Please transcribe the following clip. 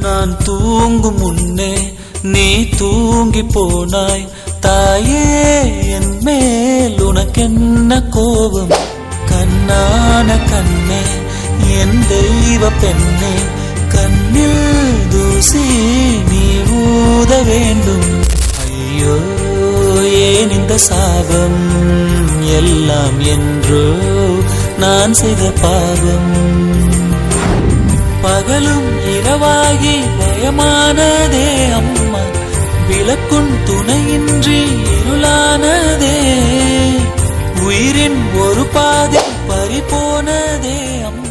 நான் தூங்கும் முன்னே நீ தூங்கி போனாய் தாயே, என் மேல் உனக்கென்ன கோபம்? கண்ணான கண்ணே, என் தெய்வ பெண்ணே, கண்ணில் தூசி நீ ஊத வேண்டும். ஐயோ, ஏன் இந்த சாபம் எல்லாம் என்றோ நான் செய்த பாவம். பகலும் இரவாகி பயமானதே அம்மா, விளக்குன் துணையின்றி இருளானதே, உயிரின் ஒரு பாதை பறிபோனதே அம்மா.